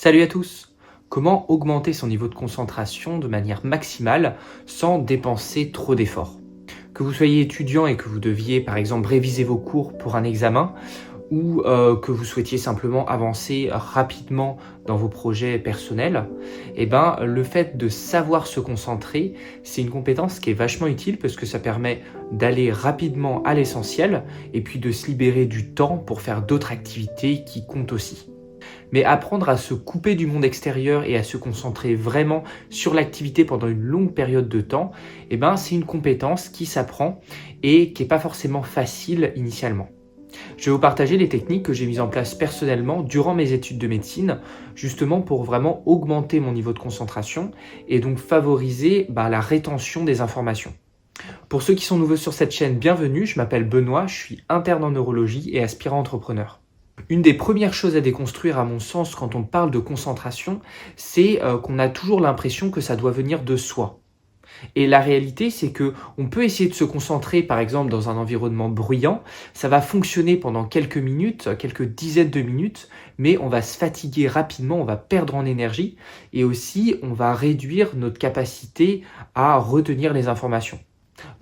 Salut à tous! Comment augmenter son niveau de concentration de manière maximale sans dépenser trop d'efforts? Que vous soyez étudiant et que vous deviez par exemple réviser vos cours pour un examen ou que vous souhaitiez simplement avancer rapidement dans vos projets personnels, le fait de savoir se concentrer, c'est une compétence qui est vachement utile parce que ça permet d'aller rapidement à l'essentiel et puis de se libérer du temps pour faire d'autres activités qui comptent aussi. Mais apprendre à se couper du monde extérieur et à se concentrer vraiment sur l'activité pendant une longue période de temps, c'est une compétence qui s'apprend et qui n'est pas forcément facile initialement. Je vais vous partager les techniques que j'ai mises en place personnellement durant mes études de médecine, justement pour vraiment augmenter mon niveau de concentration et donc favoriser la rétention des informations. Pour ceux qui sont nouveaux sur cette chaîne, bienvenue, je m'appelle Benoît, je suis interne en neurologie et aspirant entrepreneur. Une des premières choses à déconstruire à mon sens quand on parle de concentration, c'est qu'on a toujours l'impression que ça doit venir de soi. Et la réalité, c'est que on peut essayer de se concentrer, par exemple, dans un environnement bruyant. Ça va fonctionner pendant quelques minutes, quelques dizaines de minutes, mais on va se fatiguer rapidement, on va perdre en énergie et aussi on va réduire notre capacité à retenir les informations.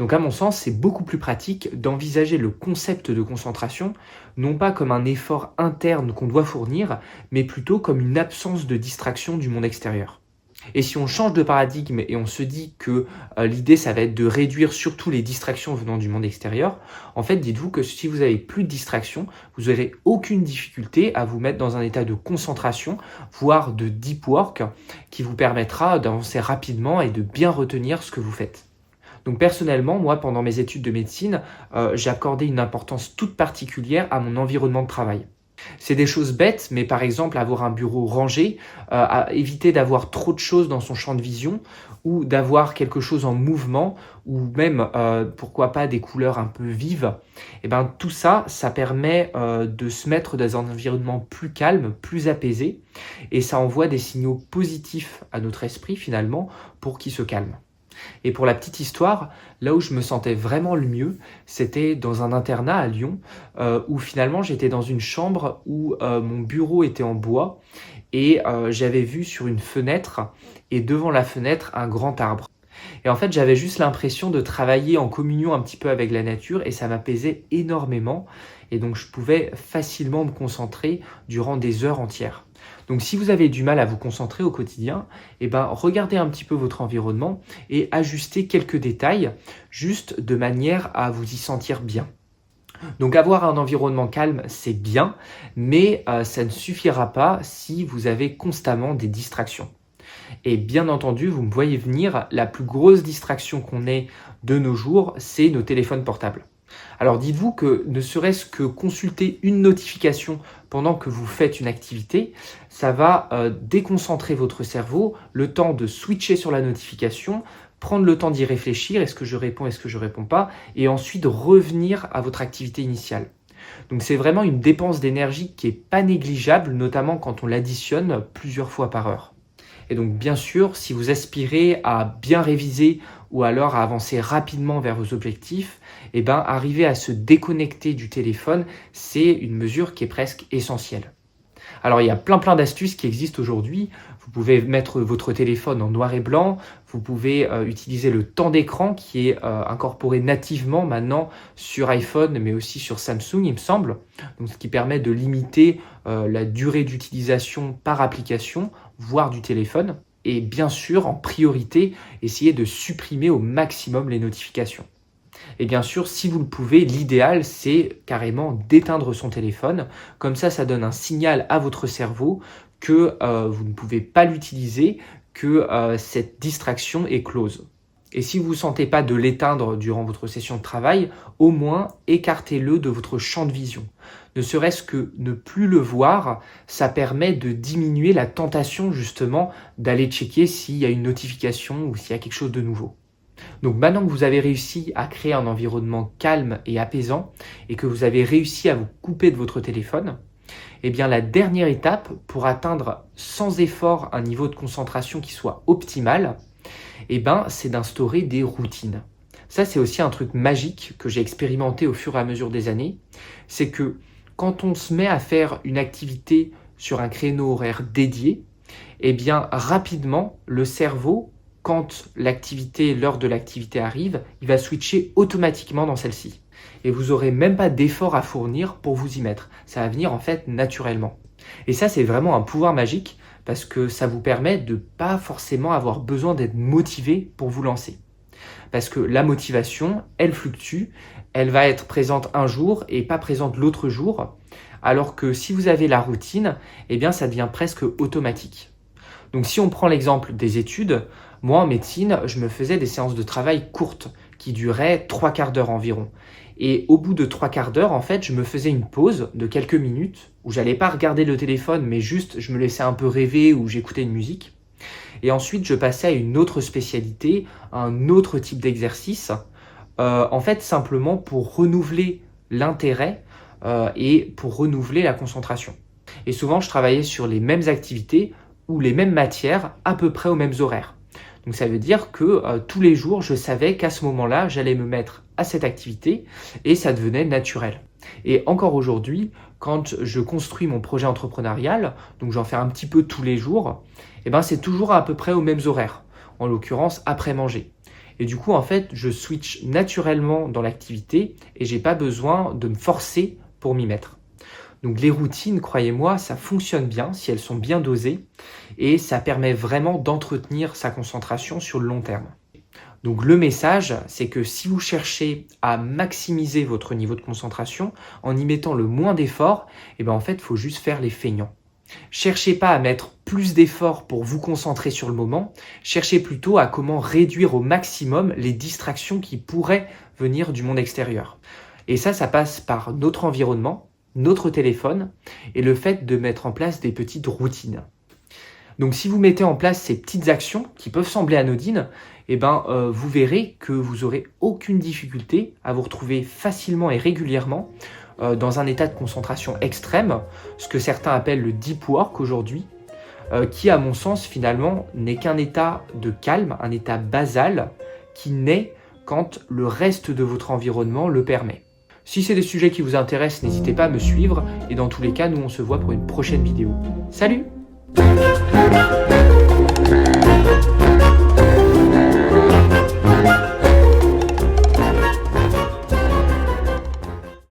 Donc à mon sens, c'est beaucoup plus pratique d'envisager le concept de concentration, non pas comme un effort interne qu'on doit fournir, mais plutôt comme une absence de distraction du monde extérieur. Et si on change de paradigme et on se dit que l'idée, ça va être de réduire surtout les distractions venant du monde extérieur, en fait, dites-vous que si vous avez plus de distractions, vous n'aurez aucune difficulté à vous mettre dans un état de concentration, voire de deep work, qui vous permettra d'avancer rapidement et de bien retenir ce que vous faites. Donc personnellement, moi, pendant mes études de médecine, j'ai accordé une importance toute particulière à mon environnement de travail. C'est des choses bêtes, mais par exemple, avoir un bureau rangé, éviter d'avoir trop de choses dans son champ de vision ou d'avoir quelque chose en mouvement ou même, pourquoi pas, des couleurs un peu vives. Tout ça, ça permet de se mettre dans un environnement plus calme, plus apaisé et ça envoie des signaux positifs à notre esprit finalement pour qu'il se calme. Et pour la petite histoire, là où je me sentais vraiment le mieux, c'était dans un internat à Lyon, où finalement j'étais dans une chambre où mon bureau était en bois et j'avais vu sur une fenêtre et devant la fenêtre un grand arbre. Et en fait, j'avais juste l'impression de travailler en communion un petit peu avec la nature et ça m'apaisait énormément. Et donc, je pouvais facilement me concentrer durant des heures entières. Donc, si vous avez du mal à vous concentrer au quotidien, regardez un petit peu votre environnement et ajustez quelques détails juste de manière à vous y sentir bien. Donc, avoir un environnement calme, c'est bien, mais ça ne suffira pas si vous avez constamment des distractions. Et bien entendu, vous me voyez venir, la plus grosse distraction qu'on ait de nos jours, c'est nos téléphones portables. Alors dites-vous que ne serait-ce que consulter une notification pendant que vous faites une activité, ça va déconcentrer votre cerveau, le temps de switcher sur la notification, prendre le temps d'y réfléchir, est-ce que je réponds, est-ce que je réponds pas, et ensuite revenir à votre activité initiale. Donc c'est vraiment une dépense d'énergie qui n'est pas négligeable, notamment quand on l'additionne plusieurs fois par heure. Et donc bien sûr, si vous aspirez à bien réviser ou alors à avancer rapidement vers vos objectifs, arriver à se déconnecter du téléphone, c'est une mesure qui est presque essentielle. Alors il y a plein d'astuces qui existent aujourd'hui. Vous pouvez mettre votre téléphone en noir et blanc, vous pouvez utiliser le temps d'écran qui est incorporé nativement maintenant sur iPhone mais aussi sur Samsung il me semble, donc ce qui permet de limiter la durée d'utilisation par application, voire du téléphone. Et bien sûr, en priorité, essayez de supprimer au maximum les notifications. Et bien sûr, si vous le pouvez, l'idéal, c'est carrément d'éteindre son téléphone. Comme ça donne un signal à votre cerveau que vous ne pouvez pas l'utiliser, que cette distraction est close. Et si vous ne vous sentez pas de l'éteindre durant votre session de travail, au moins écartez-le de votre champ de vision. Ne serait-ce que ne plus le voir, ça permet de diminuer la tentation justement d'aller checker s'il y a une notification ou s'il y a quelque chose de nouveau. Donc maintenant que vous avez réussi à créer un environnement calme et apaisant et que vous avez réussi à vous couper de votre téléphone, la dernière étape pour atteindre sans effort un niveau de concentration qui soit optimal, c'est d'instaurer des routines. Ça, c'est aussi un truc magique que j'ai expérimenté au fur et à mesure des années. C'est que quand on se met à faire une activité sur un créneau horaire dédié, eh bien rapidement, le cerveau, quand l'heure de l'activité arrive, il va switcher automatiquement dans celle-ci. Et vous n'aurez même pas d'effort à fournir pour vous y mettre. Ça va venir en fait naturellement. Et ça, c'est vraiment un pouvoir magique parce que ça vous permet de ne pas forcément avoir besoin d'être motivé pour vous lancer. Parce que la motivation, elle fluctue, elle va être présente un jour et pas présente l'autre jour, alors que si vous avez la routine, eh bien ça devient presque automatique. Donc si on prend l'exemple des études, moi en médecine, je me faisais des séances de travail courtes qui duraient 3/4 d'heure environ. Et au bout de 3/4 d'heure, en fait, je me faisais une pause de quelques minutes où j'allais pas regarder le téléphone, mais juste je me laissais un peu rêver ou j'écoutais une musique. Et ensuite, je passais à une autre spécialité, un autre type d'exercice, en fait simplement pour renouveler l'intérêt et pour renouveler la concentration. Et souvent, je travaillais sur les mêmes activités ou les mêmes matières à peu près aux mêmes horaires. Donc ça veut dire que tous les jours, je savais qu'à ce moment-là, j'allais me mettre à cette activité et ça devenait naturel. Et encore aujourd'hui, quand je construis mon projet entrepreneurial, donc j'en fais un petit peu tous les jours, et ben c'est toujours à peu près aux mêmes horaires, en l'occurrence après manger. Et du coup, en fait, je switch naturellement dans l'activité et j'ai pas besoin de me forcer pour m'y mettre. Donc les routines, croyez-moi, ça fonctionne bien si elles sont bien dosées et ça permet vraiment d'entretenir sa concentration sur le long terme. Donc le message, c'est que si vous cherchez à maximiser votre niveau de concentration en y mettant le moins d'efforts, eh ben en fait, il faut juste faire les feignants. Cherchez pas à mettre plus d'efforts pour vous concentrer sur le moment, cherchez plutôt à comment réduire au maximum les distractions qui pourraient venir du monde extérieur. Et ça passe par notre environnement, notre téléphone et le fait de mettre en place des petites routines. Donc si vous mettez en place ces petites actions qui peuvent sembler anodines, eh ben, vous verrez que vous n'aurez aucune difficulté à vous retrouver facilement et régulièrement dans un état de concentration extrême, ce que certains appellent le deep work aujourd'hui, qui à mon sens finalement n'est qu'un état de calme, un état basal qui naît quand le reste de votre environnement le permet. Si c'est des sujets qui vous intéressent, n'hésitez pas à me suivre et dans tous les cas, nous on se voit pour une prochaine vidéo. Salut!